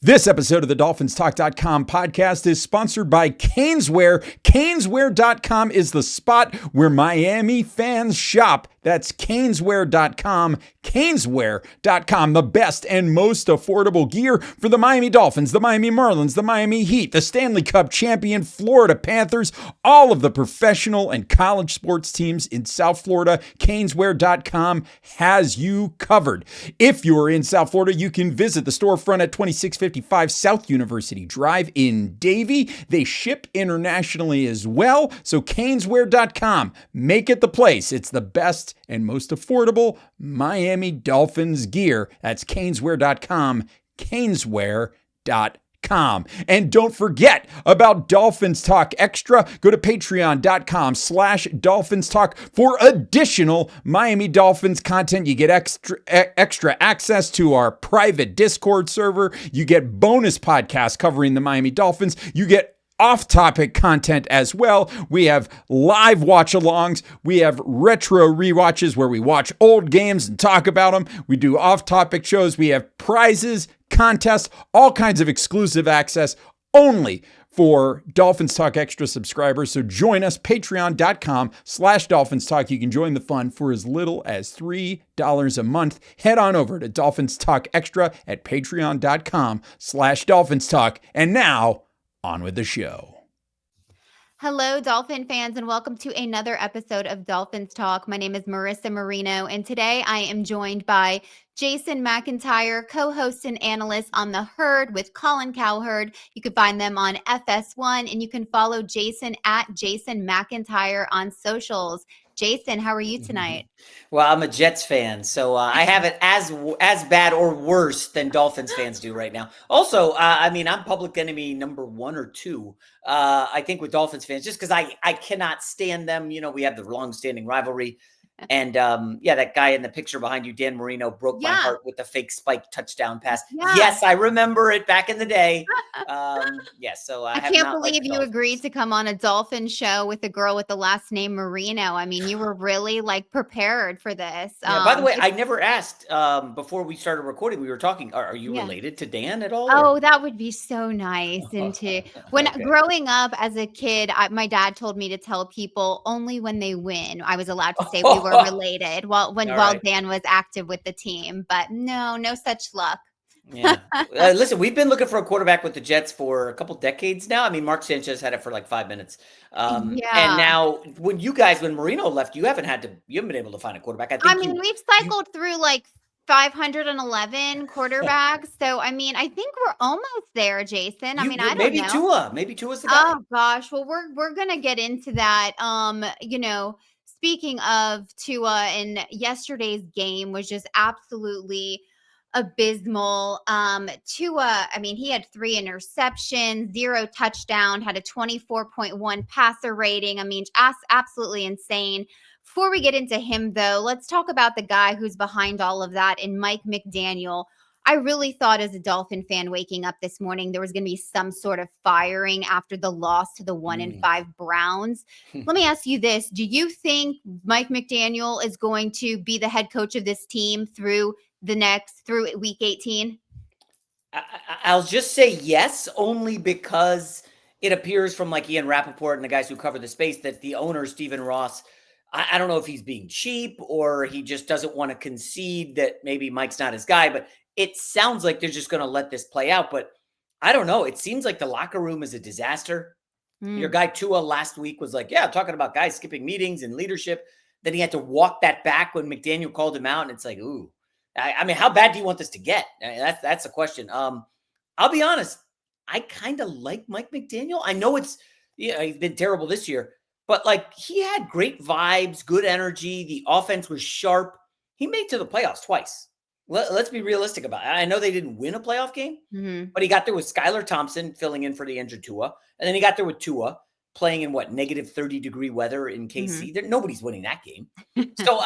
This episode of the DolphinsTalk.com podcast is sponsored by Caneswear. Caneswear.com is the spot where Miami fans shop. That's Caneswear.com. Caneswear.com, the best and most affordable gear for the Miami Dolphins, the Miami Marlins, the Miami Heat, the Stanley Cup champion Florida Panthers, all of the professional and college sports teams in South Florida. Caneswear.com has you covered. If you're in South Florida, you can visit the storefront at 2655 South University Drive in Davie. They ship internationally as well. So Caneswear.com, make it the place. It's the best and most affordable Miami Dolphins gear. That's Caneswear.com, Caneswear.com. And don't forget about Dolphins Talk Extra. Go to patreon.com/Dolphins Talk for additional Miami Dolphins content. You get extra access to our private Discord server. You get bonus podcasts covering the Miami Dolphins. You get off-topic content as well. We have live watch-alongs. We have retro rewatches where we watch old games and talk about them. We do off-topic shows. We have prizes, contests, all kinds of exclusive access only for Dolphins Talk Extra subscribers. So join us, patreon.com/Dolphins Talk. You can join the fun for as little as $3 a month. Head on over to Dolphins Talk Extra at patreon.com/Dolphins Talk. And now, on with the show. Hello, Dolphin fans, and welcome to another episode of Dolphins Talk. My name is Marissa Marino, and today I am joined by Jason McIntyre, co-host and analyst on The Herd with Colin Cowherd. You can find them on FS1, and you can follow Jason at Jason McIntyre on socials. Jason, how are you tonight? Well, I'm a Jets fan, so I have it as bad or worse than Dolphins fans do right now. Also, I'm public enemy number 1 or 2, I think, with Dolphins fans, just because I cannot stand them. You know, we have the long-standing rivalry. And that guy in the picture behind you, Dan Marino, broke my heart with the fake spike touchdown pass. Yeah. Yes, I remember it back in the day. So I can't believe you agreed to come on a Dolphin show with a girl with the last name Marino. I mean, you were really prepared for this. By the way, I never asked before we started recording. We were talking. Are you related to Dan at all? Oh, that would be so nice. And growing up as a kid, my dad told me to tell people only when they win I was allowed to say we were related while Dan was active with the team, but no such luck. Yeah. Listen, we've been looking for a quarterback with the Jets for a couple decades now. I mean, Mark Sanchez had it for like 5 minutes. And now when Marino left, you haven't been able to find a quarterback. We've cycled through like 511 quarterbacks. So, I think we're almost there, Jason. I don't know. Maybe Tua's the guy. Oh gosh. Well, we're going to get into that. Speaking of Tua, and yesterday's game was just absolutely abysmal. Tua, he had 3 interceptions, 0 touchdown, had a 24.1 passer rating. Absolutely insane. Before we get into him, though, let's talk about the guy who's behind all of that, and Mike McDaniel. I really thought as a Dolphin fan waking up this morning, there was going to be some sort of firing after the loss to the 1-5 Browns. Let me ask you this. Do you think Mike McDaniel is going to be the head coach of this team through week 18? I'll just say yes, only because it appears from like Ian Rappaport and the guys who cover the space that the owner, Stephen Ross, I don't know if he's being cheap or he just doesn't want to concede that maybe Mike's not his guy, but it sounds like they're just going to let this play out. But I don't know. It seems like the locker room is a disaster. Your guy Tua last week was like, talking about guys skipping meetings and leadership. Then he had to walk that back when McDaniel called him out. And it's like, ooh, how bad do you want this to get? That's the question. I'll be honest. I kind of like Mike McDaniel. I know he's been terrible this year, but he had great vibes, good energy. The offense was sharp. He made it to the playoffs twice. Let's be realistic about it. I know they didn't win a playoff game, but he got there with Skylar Thompson filling in for the injured Tua. And then he got there with Tua playing in negative 30-degree weather in KC. Nobody's winning that game. So,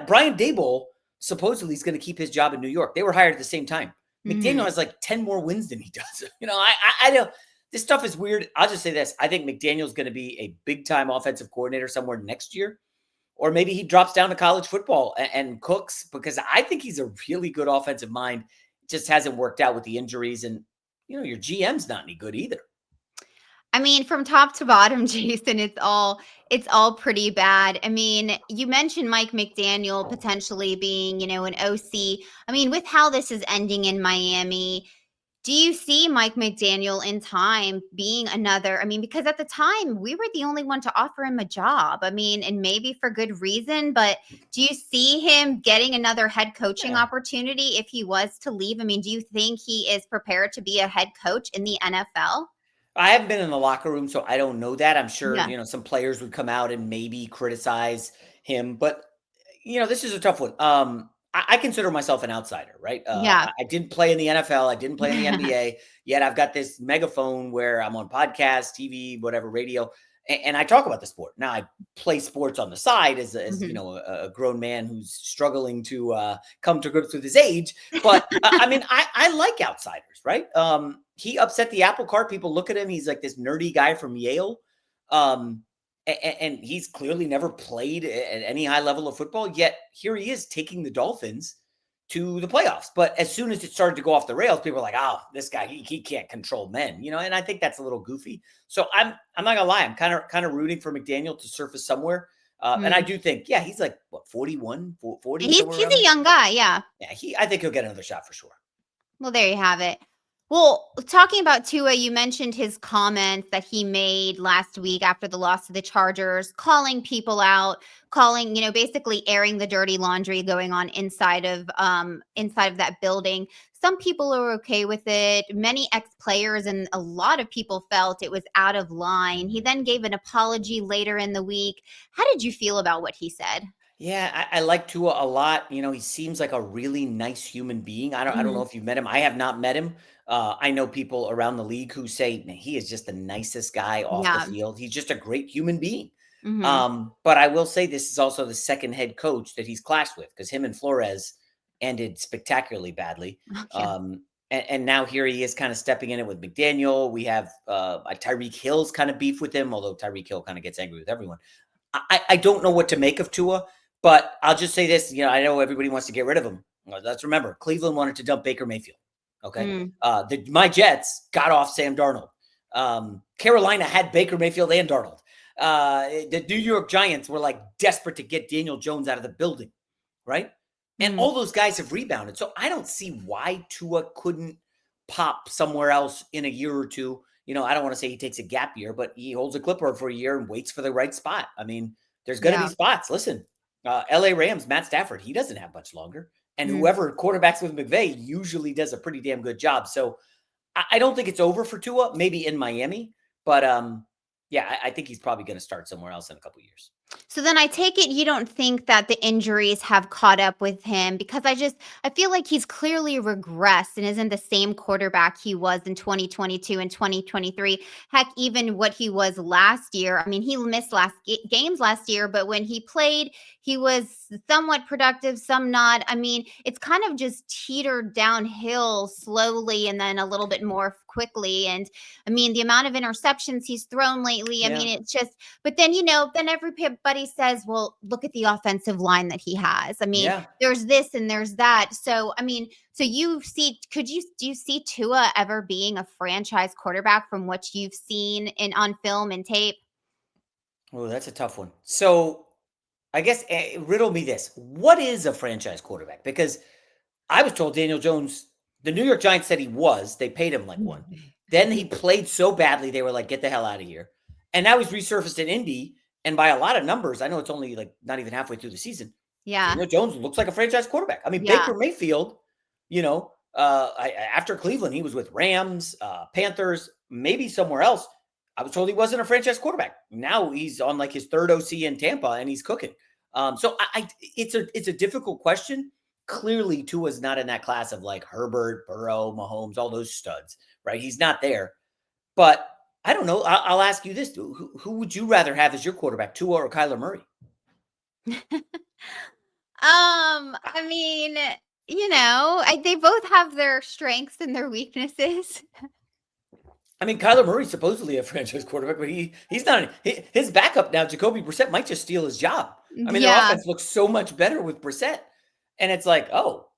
Brian Daboll supposedly is going to keep his job in New York. They were hired at the same time. McDaniel has 10 more wins than he does. I don't. This stuff is weird. I'll just say this. I think McDaniel's going to be a big-time offensive coordinator somewhere next year. Or maybe he drops down to college football and cooks, because I think he's a really good offensive mind. just hasn't worked out with the injuries. And, your GM's not any good either. I mean, from top to bottom, Jason, it's all pretty bad. I mean, you mentioned Mike McDaniel potentially being, an OC. I mean, with how this is ending in Miami, do you see Mike McDaniel in time being another? I mean, because at the time we were the only one to offer him a job. I mean, and maybe for good reason, but do you see him getting another head coaching opportunity if he was to leave? I mean, do you think he is prepared to be a head coach in the NFL? I haven't been in the locker room, so I don't know that. I'm sure, Yeah. some players would come out and maybe criticize him, but this is a tough one. I consider myself an outsider, right? Yeah. I didn't play in the NFL. I didn't play in the NBA. Yet I've got this megaphone where I'm on podcasts, TV, whatever, radio, and I talk about the sport. Now I play sports on the side as Mhm. a grown man who's struggling to come to grips with his age. But I mean, I like outsiders, right? He upset the apple cart. People look at him. He's like this nerdy guy from Yale. And he's clearly never played at any high level of football, yet here he is taking the Dolphins to the playoffs. But as soon as it started to go off the rails, people were like, "Oh, this guy, he can't control men," and I think that's a little goofy. So I'm not gonna lie, I'm kind of rooting for McDaniel to surface somewhere. And I Mm. do think, yeah, he's like what 41, 40, He's somewhere he's around a there. young guy, yeah. Yeah, I think he'll get another shot for sure. Well, there you have it. Well, talking about Tua, you mentioned his comments that he made last week after the loss to the Chargers, calling people out, calling, basically airing the dirty laundry going on inside of that building. Some people are okay with it. Many ex-players and a lot of people felt it was out of line. He then gave an apology later in the week. How did you feel about what he said? Yeah, I like Tua a lot. He seems like a really nice human being. I don't know Mhm. if you've met him. I have not met him. I know people around the league who say, "Man, he is just the nicest guy off the Yeah. field. He's just a great human being." Mhm. But I will say this is also the second head coach that he's clashed with because him and Flores ended spectacularly badly. Yeah. And now here he is kind of stepping in it with McDaniel. We have Tyreek Hill's kind of beef with him, although Tyreek Hill kind of gets angry with everyone. I don't know what to make of Tua. But I'll just say this, I know everybody wants to get rid of him. Well, let's remember, Cleveland wanted to dump Baker Mayfield. Okay. Mm. My Jets got off Sam Darnold. Carolina had Baker Mayfield and Darnold. The New York Giants were like desperate to get Daniel Jones out of the building. Right. And Mm. all those guys have rebounded. So I don't see why Tua couldn't pop somewhere else in a year or two. I don't want to say he takes a gap year, but he holds a clipboard for a year and waits for the right spot. I mean, there's going to be Yeah. spots. Listen, LA Rams, Matt Stafford, he doesn't have much longer. And Mm. whoever quarterbacks with McVay usually does a pretty damn good job. So I don't think it's over for Tua, maybe in Miami. But yeah, I think he's probably going to start somewhere else in a couple of years. So then I take it you don't think that the injuries have caught up with him because I feel like he's clearly regressed and isn't the same quarterback he was in 2022 and 2023. Heck, even what he was last year. I mean, he missed games last year, but when he played, he was somewhat productive, some not. I mean, it's kind of just teetered downhill slowly and then a little bit more quickly. And I mean, the amount of interceptions he's thrown lately, I Yeah. mean, it's just but then, then everybody says, well, look at the offensive line that he has. I mean, Yeah. there's this and there's that. So, I mean, do you see Tua ever being a franchise quarterback from what you've seen on film and tape? Oh, that's a tough one. So I guess riddle me this. What is a franchise quarterback? Because I was told Daniel Jones, the New York Giants said he was. They paid him like one. Then he played so badly, they were like, get the hell out of here. And now he's resurfaced in Indy. And by a lot of numbers, I know it's only like not even halfway through the season. Yeah. Daniel Jones looks like a franchise quarterback. I mean, Yeah. Baker Mayfield, after Cleveland, he was with Rams, Panthers, maybe somewhere else. I was told he wasn't a franchise quarterback. Now he's on like his third OC in Tampa and he's cooking. So it's a difficult question. Clearly, Tua's not in that class of like Herbert, Burrow, Mahomes, all those studs, right? He's not there. But I don't know. I'll ask you this: who would you rather have as your quarterback, Tua or Kyler Murray? I mean, they both have their strengths and their weaknesses. I mean, Kyler Murray's supposedly a franchise quarterback, but he's not. His backup now, Jacoby Brissett, might just steal his job. I mean, their Yeah. offense looks so much better with Brissett, and it's like, oh,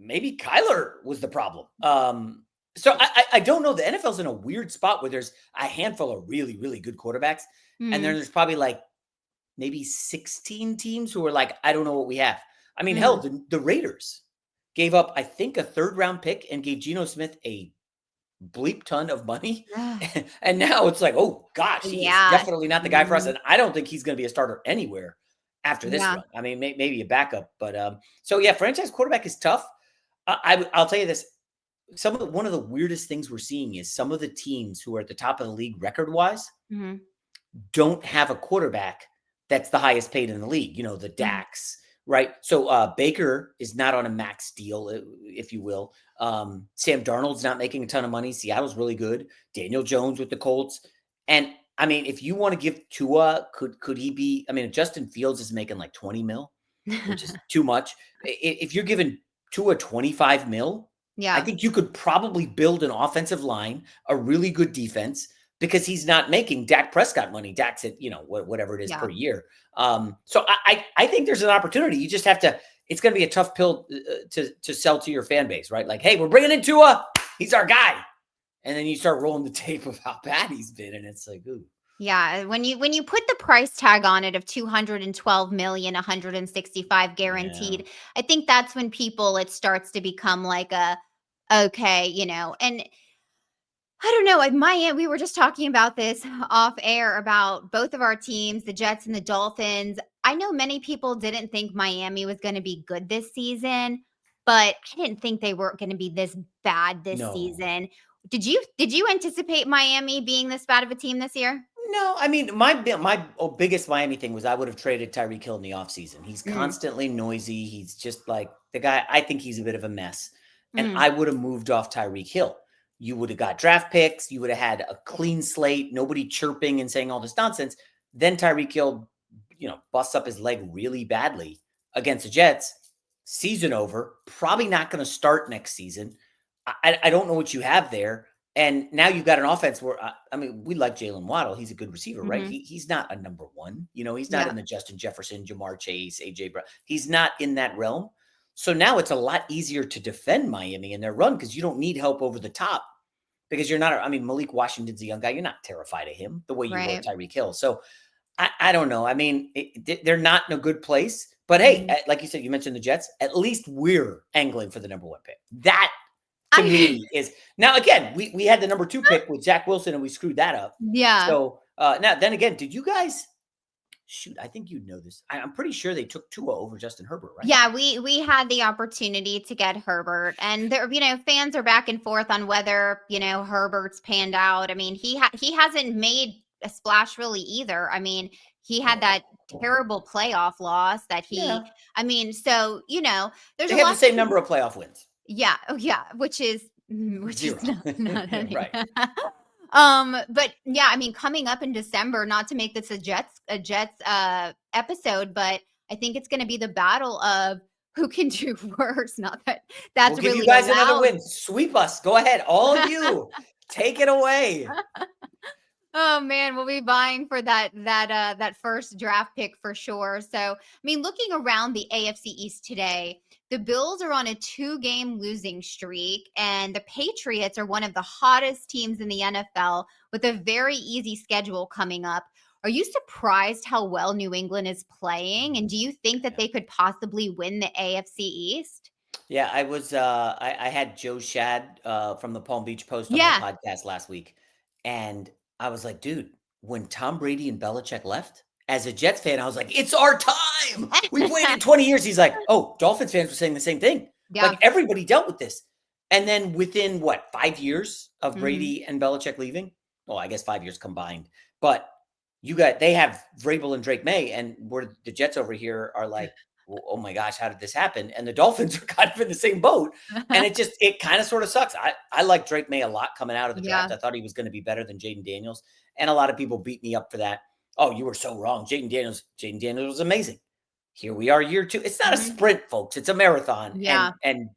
maybe Kyler was the problem. So I don't know. The NFL's in a weird spot where there's a handful of really, really good quarterbacks. And then there's probably like maybe 16 teams who are like, I don't know what we have. I mean, hell, the Raiders gave up, I think, a 3rd-round pick and gave Geno Smith a bleep ton of money. And now it's like, oh gosh, he is definitely not the guy for us. And I don't think he's going to be a starter anywhere after this run. I mean, maybe a backup, but so yeah, franchise quarterback is tough. I'll tell you this. One of the weirdest things we're seeing is some of the teams who are at the top of the league record-wise don't have a quarterback that's the highest paid in the league. You know, the Dax, right? So Baker is not on a max deal, if you will. Sam Darnold's not making a ton of money. Seattle's really good. Daniel Jones with the Colts. And I mean, if you want to give Tua, could he be? I mean, Justin Fields is making like 20 mil, which is too much. If you're giving Tua 25 mil, I think you could probably build an offensive line, a really good defense, because he's not making Dak Prescott money. Dak's at, whatever it is per year. So I think there's an opportunity. You just have to, it's going to be a tough pill to sell to your fan base, right? Like, hey, we're bringing in Tua. He's our guy. And then you start rolling the tape of how bad he's been. And it's like, ooh. Yeah, when you put the price tag on it of 212 million, 165 guaranteed, I think that's when it starts to become like okay, and I don't know. Miami, we were just talking about this off air about both of our teams, the Jets and the Dolphins. I know many people didn't think Miami was going to be good this season, but I didn't think they were going to be this bad this season. Did you anticipate Miami being this bad of a team this year? No, I mean, my biggest Miami thing was I would have traded Tyreek Hill in the offseason. He's constantly noisy. He's just like the guy. I think he's a bit of a mess. And I would have moved off Tyreek Hill. You would have got draft picks. You would have had a clean slate, nobody chirping and saying all this nonsense. Then Tyreek Hill, busts up his leg really badly against the Jets. Season over. Probably not going to start next season. I don't know what you have there. And now you've got an offense where, we like Jalen Waddle. He's a good receiver, right? He's not a number one. He's not in the Justin Jefferson, Jamar Chase, AJ Brown. He's not in that realm. So now it's a lot easier to defend Miami in their run because you don't need help over the top because you're not, Malik Washington's a young guy. You're not terrified of him the way you were Tyreek Hill. So I don't know. They're not in a good place. But hey, like you said, you mentioned the Jets. At least we're angling for the number 1 pick. That to me is now again, we had the number 2 pick with Zach Wilson and we screwed that up. Yeah. So now then again, did you guys shoot? I think you know this. I'm pretty sure they took Tua over Justin Herbert, right? Yeah, we had the opportunity to get Herbert, and there, fans are back and forth on whether Herbert's panned out. He hasn't made a splash really either. He had that terrible playoff loss that he. Yeah. So there's they have the same number of playoff wins. Yeah. Oh, yeah. Which is Zero. not any. Right. But yeah, coming up in December, not to make this a Jets episode, but I think it's going to be the battle of who can do worse. Not that that's we'll really give you guys allowed. Another win. Sweep us. Go ahead. All of you. Take it away. Oh man, we'll be vying for that first draft pick for sure. So, looking around the AFC East today, the Bills are on a 2-game losing streak, and the Patriots are one of the hottest teams in the NFL with a very easy schedule coming up. Are you surprised how well New England is playing? And do you think that they could possibly win the AFC East? Yeah, I was. I had Joe Shad from the Palm Beach Post on my podcast last week, and I was like, dude, when Tom Brady and Belichick left, as a Jets fan, I was like, it's our time. We've waited 20 years. He's like, oh, Dolphins fans were saying the same thing. Yeah. Like everybody dealt with this. And then within 5 years of Brady and Belichick leaving? Well, I guess 5 years combined. But they have Vrabel and Drake May, and we're the Jets over here are like, well, oh my gosh, how did this happen? And the Dolphins are kind of in the same boat. And it kind of sort of sucks. I like Drake May a lot coming out of the draft. I thought he was going to be better than Jaden Daniels. And a lot of people beat me up for that. Oh, you were so wrong. Jaden Daniels was amazing. Here we are, year 2. It's not a sprint, folks. It's a marathon. Yeah. And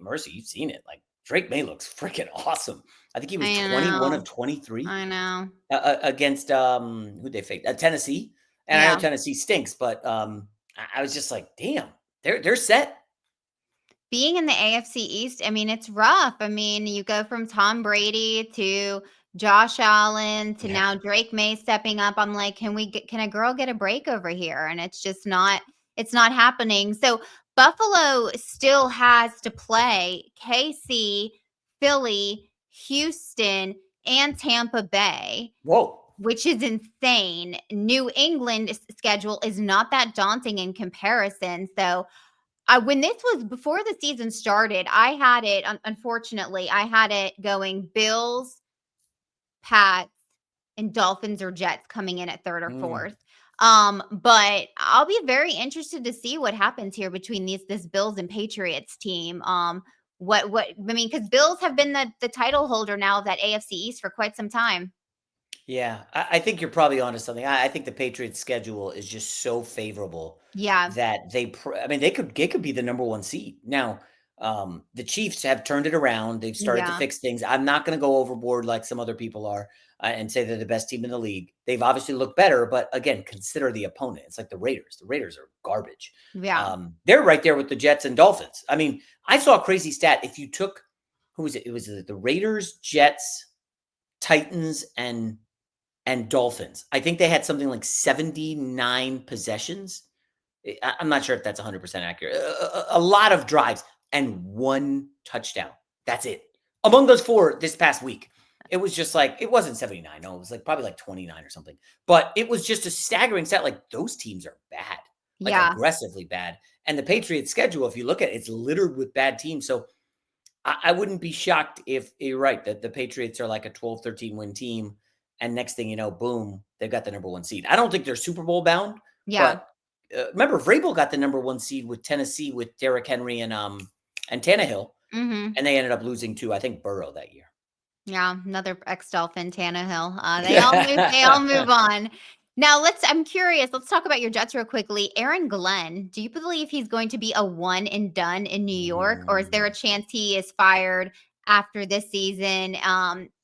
Mercy, you've seen it. Like Drake May looks freaking awesome. I think he was 21 of 23. I know. Against who'd they face? Tennessee. And I know Tennessee stinks, but I was just like, damn, they're set. being in the AFC East, I mean, it's rough. I mean, you go from Tom Brady to Josh Allen to now Drake May stepping up. I'm like, can a girl get a break over here? And it's not happening. So Buffalo still has to play KC, Philly, Houston, and Tampa Bay. Whoa. Which is insane. New England's schedule is not that daunting in comparison. So when this was before the season started, I had it, unfortunately, I had it going Bills, Pats, and Dolphins or Jets coming in at third or fourth. But I'll be very interested to see what happens here between this Bills and Patriots team. What I mean, because Bills have been the title holder now of that AFC East for quite some time. Yeah, I think you're probably onto something. I think the Patriots' schedule is just so favorable. Yeah. That I mean, they could be the number 1 seed. Now, the Chiefs have turned it around. They've started to fix things. I'm not going to go overboard like some other people are and say they're the best team in the league. They've obviously looked better, but again, consider the opponent. It's like the Raiders. The Raiders are garbage. Yeah. They're right there with the Jets and Dolphins. I mean, I saw a crazy stat. If you took, who was it? It was the Raiders, Jets, Titans, and Dolphins. I think they had something like 79 possessions. I'm not sure if that's 100% accurate. A lot of drives and 1 touchdown. That's it. Among those 4 this past week, it was just like, it wasn't 79. No, it was like probably like 29 or something. But it was just a staggering stat. Like those teams are bad, like aggressively bad. And the Patriots schedule, if you look at it, it's littered with bad teams. So I wouldn't be shocked if you're right, that the Patriots are like a 12, 13 win team. And next thing you know, boom, they've got the number 1 seed. I don't think they're Super Bowl bound. Yeah. But remember, Vrabel got the number 1 seed with Tennessee with Derrick Henry and Tannehill. And they ended up losing to, I think, Burrow that year. Yeah, another ex-Dolphin, Tannehill. They all move on. Now I'm curious. Let's talk about your Jets real quickly. Aaron Glenn, do you believe he's going to be a one and done in New York, or is there a chance he is fired after this season?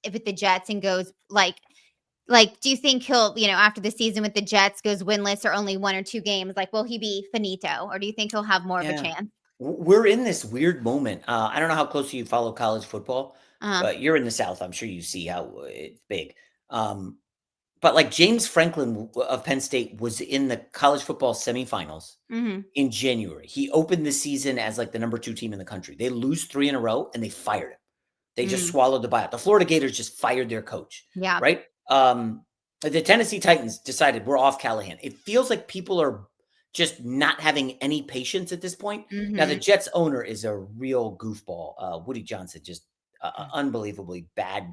With the Jets and goes do you think he'll, after the season with the Jets goes winless or only 1 or 2 games, will he be finito, or do you think he'll have more of a chance? We're in this weird moment. I don't know how closely you follow college football, but you're in the South. I'm sure you see how it's big. But like James Franklin of Penn State was in the college football semifinals in January. He opened the season as like the number 2 team in the country. They lose 3 in a row and they fired him. They just swallowed the buyout. The Florida Gators just fired their coach. Yeah. Right. The Tennessee Titans decided we're off Callahan. It feels like people are just not having any patience at this point. Now, the Jets owner is a real goofball. Woody Johnson, just unbelievably bad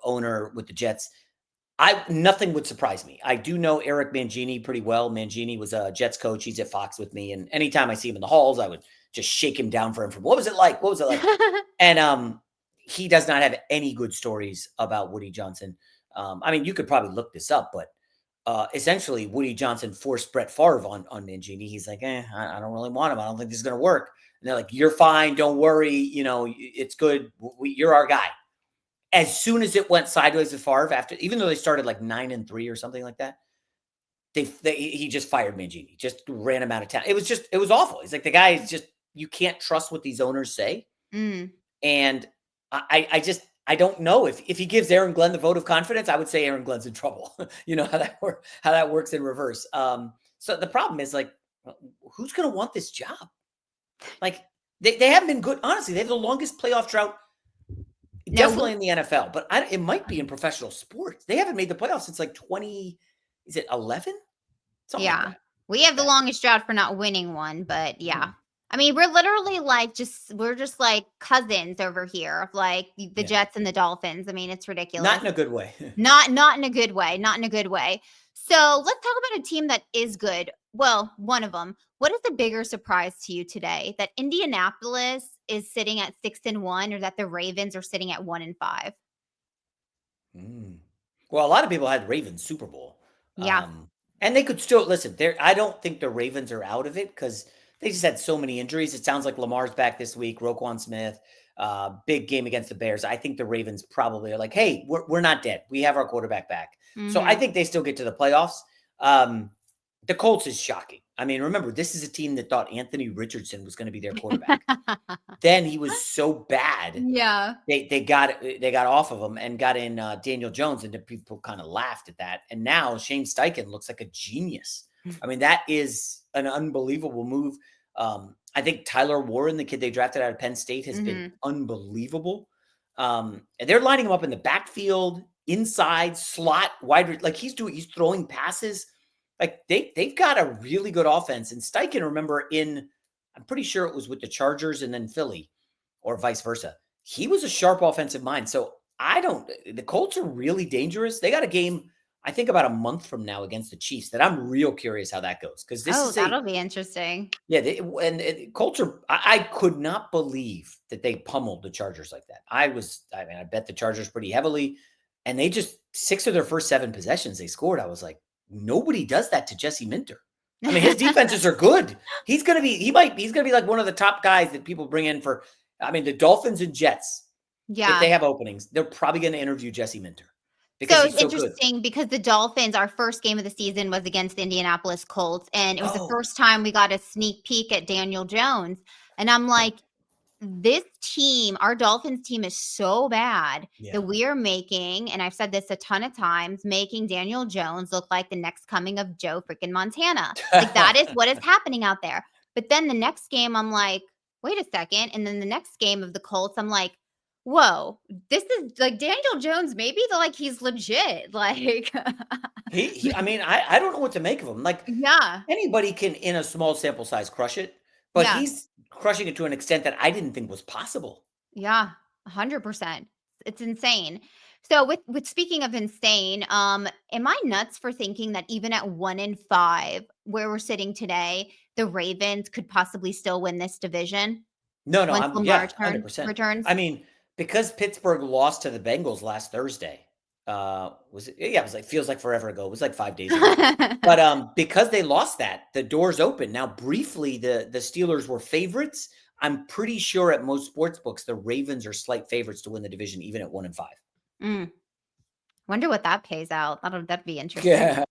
owner with the Jets. Nothing would surprise me. I do know Eric Mangini pretty well. Mangini was a Jets coach. He's at Fox with me. And anytime I see him in the halls, I would just shake him down for him. What was it like? What was it like? And he does not have any good stories about Woody Johnson. I mean, you could probably look this up, but essentially Woody Johnson forced Brett Favre on Mangini. He's like, I don't really want him. I don't think this is going to work. And they're like, you're fine. Don't worry. It's good. You're our guy. As soon as it went sideways with Favre, even though they started like 9-3 or something like that, he just fired Mangini, just ran him out of town. It was awful. It's like the guy is just, you can't trust what these owners say. And I don't know if he gives Aaron Glenn the vote of confidence. I would say Aaron Glenn's in trouble. You know how that works in reverse. So the problem is like, who's going to want this job? Like they haven't been good. Honestly, they have the longest playoff drought, definitely in the NFL. But it might be in professional sports. They haven't made the playoffs since like 20. Is it 11? Something like that. We have the longest drought for not winning one, but yeah. I mean, we're literally we're just like cousins over here of like the Jets and the Dolphins. I mean, it's ridiculous. Not in a good way. Not in a good way. Not in a good way. So let's talk about a team that is good. Well, one of them. What is the bigger surprise to you today? That Indianapolis is sitting at 6-1, or that the Ravens are sitting at 1-5? Well, a lot of people had Ravens Super Bowl. Yeah. And they could still listen there. I don't think the Ravens are out of it because they just had so many injuries. It sounds like Lamar's back this week. Roquan Smith, big game against the Bears. I think the Ravens probably are like, hey, we're not dead. We have our quarterback back. So I think they still get to the playoffs. The Colts is shocking. I mean, remember, this is a team that thought Anthony Richardson was going to be their quarterback. Then he was so bad. Yeah. They got off of him and got in Daniel Jones, and the people kind of laughed at that. And now Shane Steichen looks like a genius. I mean, that is an unbelievable move. I think Tyler Warren, the kid they drafted out of Penn State, has been unbelievable. And they're lining him up in the backfield, inside, slot, wide. Like he's throwing passes. Like they've got a really good offense. And Steichen, remember, I'm pretty sure it was with the Chargers and then Philly, or vice versa. He was a sharp offensive mind. So the Colts are really dangerous. They got a game, I think, about a month from now against the Chiefs that I'm real curious how that goes. Because that'll be interesting. Yeah, Colts are. I could not believe that they pummeled the Chargers like that. I bet the Chargers pretty heavily, and they just 6 of their first 7 possessions they scored. I was like, nobody does that to Jesse Minter. I mean, his defenses are good. He's gonna be like one of the top guys that people bring in for. I mean, the Dolphins and Jets. Yeah, if they have openings, they're probably going to interview Jesse Minter. So it's interesting because the Dolphins, our first game of the season was against the Indianapolis Colts, and it was the first time we got a sneak peek at Daniel Jones. And I'm like, this team, our Dolphins team, is so bad that we are making, and I've said this a ton of times, making Daniel Jones look like the next coming of Joe freaking Montana. Like that is what is happening out there. But then the next game, I'm like, wait a second. And then the next game of the Colts, I'm like, whoa, this is like Daniel Jones. Maybe he's legit. Like I mean, I don't know what to make of him. Like, anybody can in a small sample size crush it, but he's crushing it to an extent that I didn't think was possible. Yeah, 100%. It's insane. So with speaking of insane, am I nuts for thinking that even at 1-5, where we're sitting today, the Ravens could possibly still win this division? No, I'm 100%. Returns. I mean, because Pittsburgh lost to the Bengals last Thursday, feels like forever ago. It was like 5 days ago. But because they lost that, the door's open. Now, briefly, the Steelers were favorites. I'm pretty sure at most sports books, the Ravens are slight favorites to win the division, even at 1-5. Wonder what that pays out. That'd be interesting. Yeah.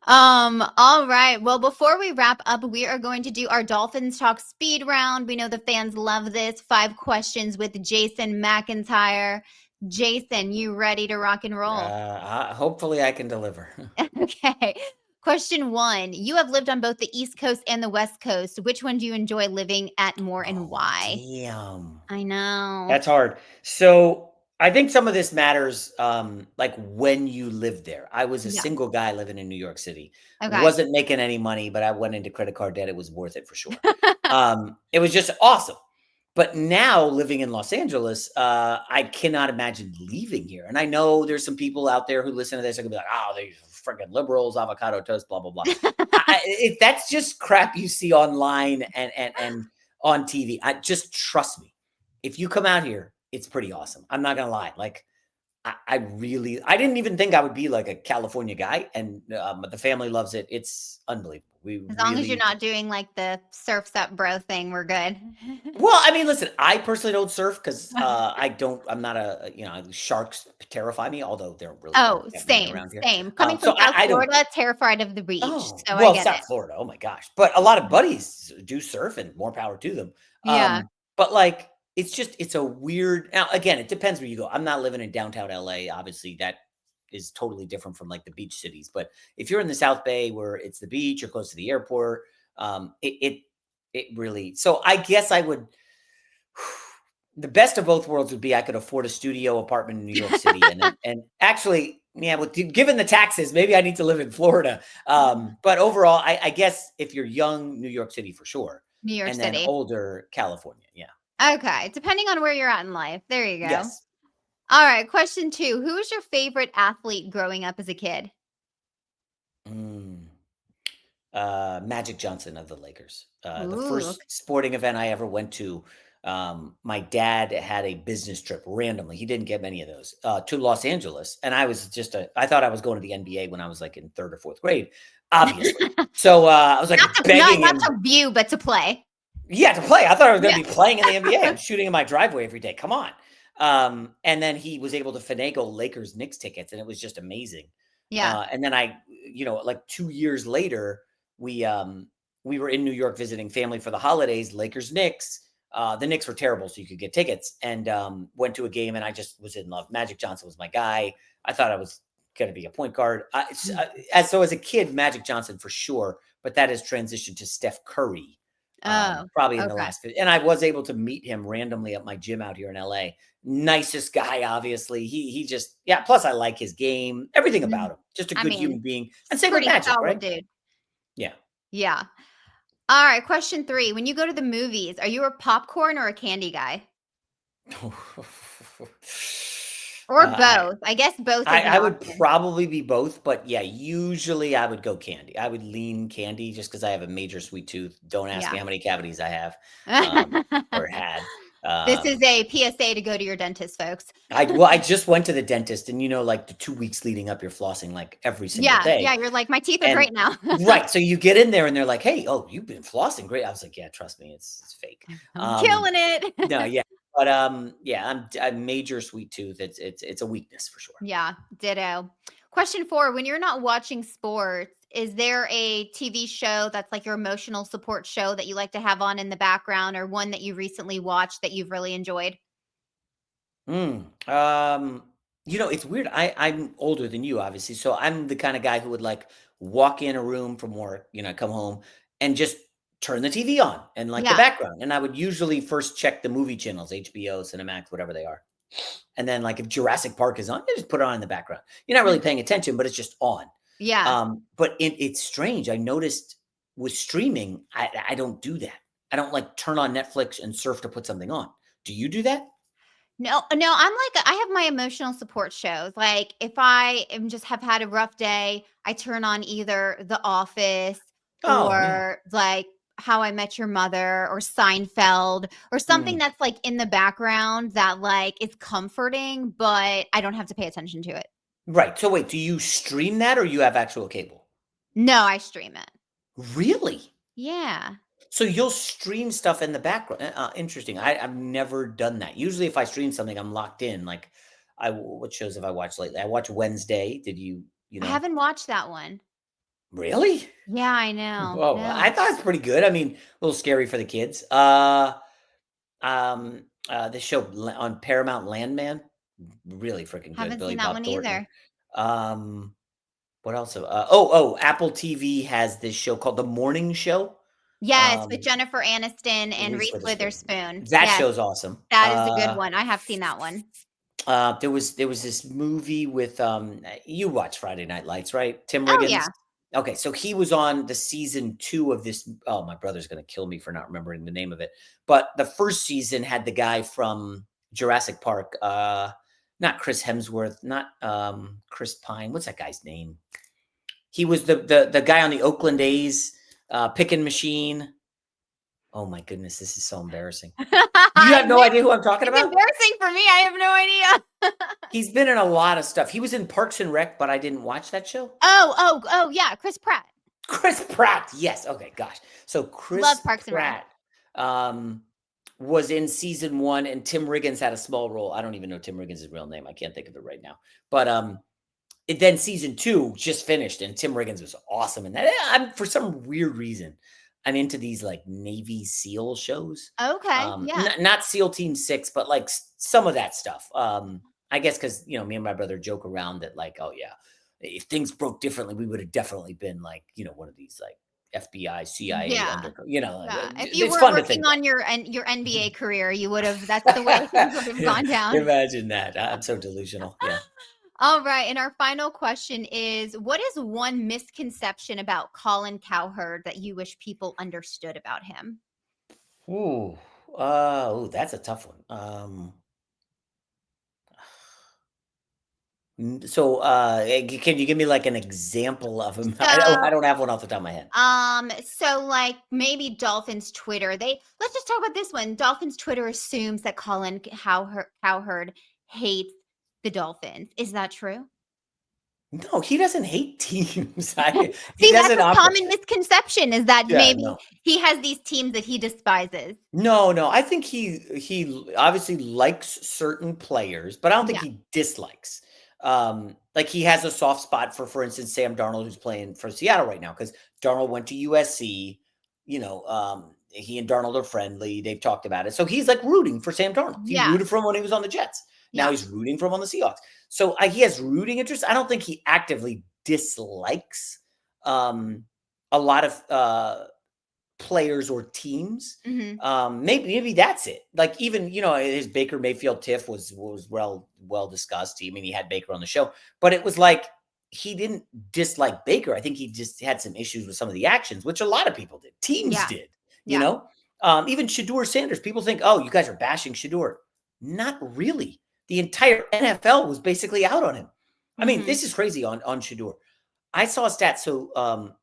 All right. Well, before we wrap up, we are going to do our Dolphins Talk speed round. We know the fans love this. 5 questions with Jason McIntyre. Jason, you ready to rock and roll? Hopefully I can deliver. Okay. Question 1. You have lived on both the East Coast and the West Coast. Which one do you enjoy living at more and why? Damn. I know. That's hard. So I think some of this matters, like when you live there. I was a single guy living in New York City. Okay. Wasn't making any money, but I went into credit card debt. It was worth it for sure. It was just awesome. But now living in Los Angeles, I cannot imagine leaving here. And I know there's some people out there who listen to this and be like, oh, these freaking liberals, avocado toast, blah, blah, blah. That's just crap you see online and on TV. Just trust me. If you come out here, it's pretty awesome. I'm not going to lie. Like, I didn't even think I would be like a California guy, and the family loves it. It's unbelievable. As long as you're not doing like the surfs up bro thing, we're good. Well, I mean, listen, I personally don't surf because I'm not sharks terrify me, although they're really same. Coming from South Florida, terrified of the beach. South Florida, oh my gosh. But a lot of buddies do surf, and more power to them. But like, it's a weird, now again, it depends where you go. I'm not living in downtown LA. Obviously that is totally different from like the beach cities. But if you're in the South Bay where it's the beach, you're close to the airport, it really, so I guess I would, the best of both worlds would be I could afford a studio apartment in New York City. and actually, given the taxes, maybe I need to live in Florida. But overall, I guess if you're young, New York City for sure. New York City. Then older, California. Yeah. Okay. Depending on where you're at in life. There you go. Yes. All right. Question 2. Who was your favorite athlete growing up as a kid? Magic Johnson of the Lakers. The first sporting event I ever went to, my dad had a business trip randomly. He didn't get many of those to Los Angeles. And I was I thought I was going to the NBA when I was like in 3rd or 4th grade, obviously. So I was like begging not to view, but to play. Yeah, to play. I thought I was going to be playing in the NBA. I'm shooting in my driveway every day. Come on. And then he was able to finagle Lakers Knicks tickets, and it was just amazing. Yeah. And then like 2 years later, we were in New York visiting family for the holidays, Lakers Knicks. The Knicks were terrible, so you could get tickets, and went to a game, and I just was in love. Magic Johnson was my guy. I thought I was going to be a point guard. As a kid, Magic Johnson for sure, but that has transitioned to Steph Curry. Oh, Probably in the okay. last, and I was able to meet him randomly at my gym out here in LA. Nicest guy, obviously. He just, yeah. Plus, I like his game, everything Mhm. about him. Just a I good mean, human being, and same with pretty Magic, solid right? dude. Yeah. Yeah. All right. Question 3. When you go to the movies, are you a popcorn or a candy guy? Or I, both? I guess both is an I would option. probably be both, but yeah, usually I would go candy. I would lean candy just because I have a major sweet tooth. Don't ask me Yeah. how many cavities I have or had. This is Um, a PSA to go to your dentist, folks. I just went to the dentist, and like the 2 weeks leading up, you're flossing like every single Yeah. day. Yeah. You're like, my teeth are And great now. right, so you get in there and they're like, "Hey, oh, you've been flossing great." I was like, "Yeah, trust me, it's fake." I'm killing it. No, yeah. But yeah, I'm major sweet tooth. It's a weakness for sure. Yeah, ditto. Question 4. When you're not watching sports, is there a TV show that's like your emotional support show that you like to have on in the background, or one that you recently watched that you've really enjoyed? It's weird. I'm older than you, obviously, so I'm the kind of guy who would like walk in a room from work, come home and just turn the TV on and like the Yeah. background. And I would usually first check the movie channels, HBO, Cinemax, whatever they are. And then like if Jurassic Park is on, you just put it on in the background. You're not really paying attention, but it's just on. Yeah. But it's strange. I noticed with streaming, I don't do that. I don't like turn on Netflix and surf to put something on. Do you do that? No, no, I have my emotional support shows. Like if I am just have had a rough day, I turn on either The Office Oh, yeah. or like How I Met Your Mother or Seinfeld or something Mm. that's like in the background that like is comforting, but I don't have to pay attention to it. Right. So wait, do you stream that or you have actual cable? No, I stream it. Really? Yeah. So you'll stream stuff in the background. Interesting. I've never done that. Usually, if I stream something, I'm locked in. Like, what shows have I watched lately? I watched Wednesday. Did you? You I know? haven't watched that one. Really? Yeah, I know. Oh, No. I thought it's pretty good. I mean, a little scary for the kids. This show on Paramount, Landman, really freaking good. Haven't Billy seen that Bob one Thornton. either. Um, what else? Apple TV has this show called The Morning Show. Yes, with Jennifer Aniston and Reese Reese Witherspoon. Witherspoon. That Yes, show's awesome. that is a good one. I have seen that one. There was this movie with you watch Friday Night Lights, right? Tim Oh, yeah. Riggins. Okay, so he was on the season 2 of this. Oh, my brother's gonna kill me for not remembering the name of it. But the first season had the guy from Jurassic Park, not Chris Hemsworth, not Chris Pine. What's that guy's name? He was the guy on the Oakland A's picking machine. Oh my goodness, this is so embarrassing. You have no idea who I'm talking It's about? embarrassing for me. I have no idea. He's been in a lot of stuff. He was in Parks and Rec, but I didn't watch that show. Oh, yeah, Chris Pratt. Chris Pratt. Yes. Okay, gosh. So Chris Love Parks and Rec. Pratt was in season 1, and Tim Riggins had a small role. I don't even know Tim Riggins' real name. I can't think of it right now. But then season 2 just finished, and Tim Riggins was awesome. And that for some weird reason, I'm into these like Navy SEAL shows. Okay, yeah. Not SEAL Team 6, but like some of that stuff. I guess because me and my brother joke around that, like, oh yeah, if things broke differently, we would have definitely been like, one of these like FBI, CIA, Yeah. Yeah. If you it's were fun to working think on your NBA career, you would have that's the way things would have gone down. Imagine that. I'm so delusional. Yeah. All right, and our final question is, what is one misconception about Colin Cowherd that you wish people understood about him? Ooh. That's a tough one. So, can you give me like an example of him? I So, don't have one off the top of my head. so like maybe Dolphins Twitter. Let's just talk about this one. Dolphins Twitter assumes that Colin Cowherd hates the Dolphins. Is that true? No, he doesn't hate teams. He See, that's doesn't a operate. common misconception is that Yeah, maybe no. he has these teams that he despises. No. I think he obviously likes certain players, but I don't think Yeah. he dislikes. Like he has a soft spot for instance, Sam Darnold, who's playing for Seattle right now because Darnold went to USC. He and Darnold are friendly. They've talked about it. So he's like rooting for Sam Darnold. He Yeah. rooted for him when he was on the Jets. Now Yeah. he's rooting for him on the Seahawks. So he has rooting interest. I don't think he actively dislikes a lot of players or teams. Maybe that's it. Like even his Baker Mayfield tiff was well discussed. I mean, he had Baker on the show, but it was like he didn't dislike Baker. I think he just had some issues with some of the actions, which a lot of people did. Teams did. Even Shedeur Sanders. People think, oh, you guys are bashing Shedeur. Not really. The entire NFL was basically out on him. I mean, this is crazy on Shedeur. I saw a stat. So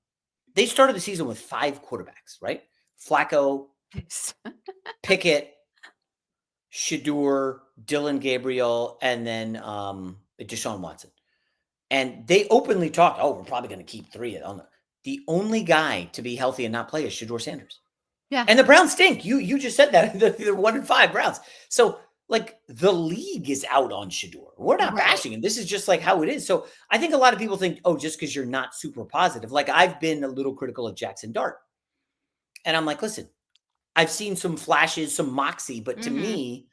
they started the season with 5 quarterbacks, right? Flacco, Pickett, Shedeur, Dylan Gabriel, and then Deshaun Watson. And they openly talked, oh, we're probably going to keep 3 on the only guy to be healthy and not play is Shedeur Sanders. Yeah. And the Browns stink. You just said that. They're 1-5 Browns. So like the league is out on Shedeur. We're not bashing him. This is just like how it is. So I think a lot of people think, oh, just because you're not super positive. Like I've been a little critical of Jackson Dart. And I'm like, listen, I've seen some flashes, some moxie, but to me,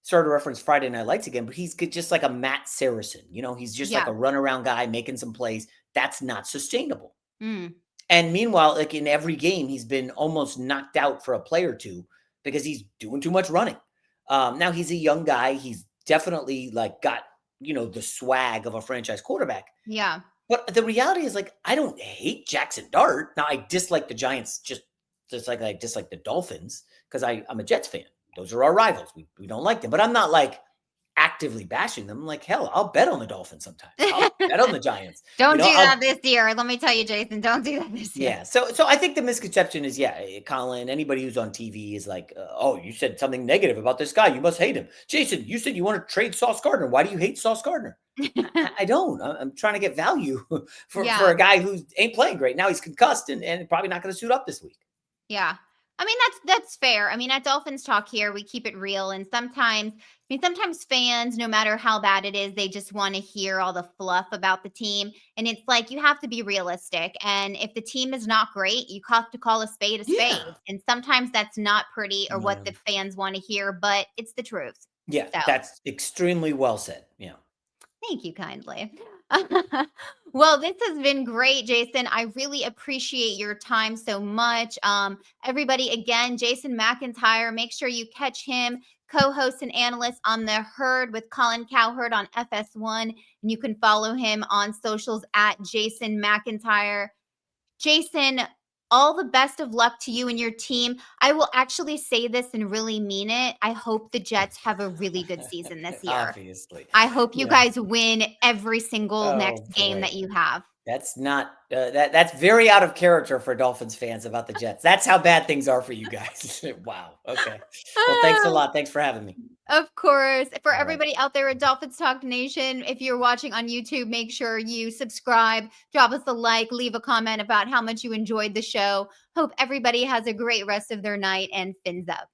sorry to reference Friday Night Lights again, but he's just like a Matt Saracen. He's just like a runaround guy making some plays. That's not sustainable. And meanwhile, like in every game, he's been almost knocked out for a play or two because he's doing too much running. Now he's a young guy. He's definitely like got, the swag of a franchise quarterback. Yeah. But the reality is like, I don't hate Jackson Dart. Now I dislike the Giants just like I dislike the Dolphins because I'm a Jets fan. Those are our rivals. We don't like them, but I'm not like actively bashing them. Like, hell, I'll bet on the Dolphins sometimes. I'll bet on the Giants. Don't do that this year. Let me tell you, Jason, don't do that this year. Yeah. So I think the misconception is, Colin, anybody who's on TV is like, oh, you said something negative about this guy. You must hate him. Jason, you said you want to trade Sauce Gardner. Why do you hate Sauce Gardner? I don't. I'm trying to get value for a guy who ain't playing great. Now he's concussed and probably not going to suit up this week. Yeah. I mean, that's fair. I mean, at Dolphins Talk here, we keep it real. And sometimes fans, no matter how bad it is, they just want to hear all the fluff about the team. And it's like, you have to be realistic. And if the team is not great, you have to call a spade a spade. Yeah. And sometimes that's not pretty or what the fans want to hear, but it's the truth. Yeah, so. That's extremely well said. Yeah. Thank you kindly. Well, this has been great, Jason. I really appreciate your time so much. Everybody, again, Jason McIntyre, make sure you catch him, co-host and analyst on The Herd with Colin Cowherd on FS1. And you can follow him on socials at Jason McIntyre. Jason, all the best of luck to you and your team. I will actually say this and really mean it. I hope the Jets have a really good season this year. Obviously. I hope you guys win every single next game that you have. That's not that's very out of character for Dolphins fans about the Jets. That's how bad things are for you guys. Wow. Okay. Well, thanks a lot. Thanks for having me. Of course. For everybody out there at Dolphins Talk Nation, if you're watching on YouTube, make sure you subscribe, drop us a like, leave a comment about how much you enjoyed the show. Hope everybody has a great rest of their night and fins up.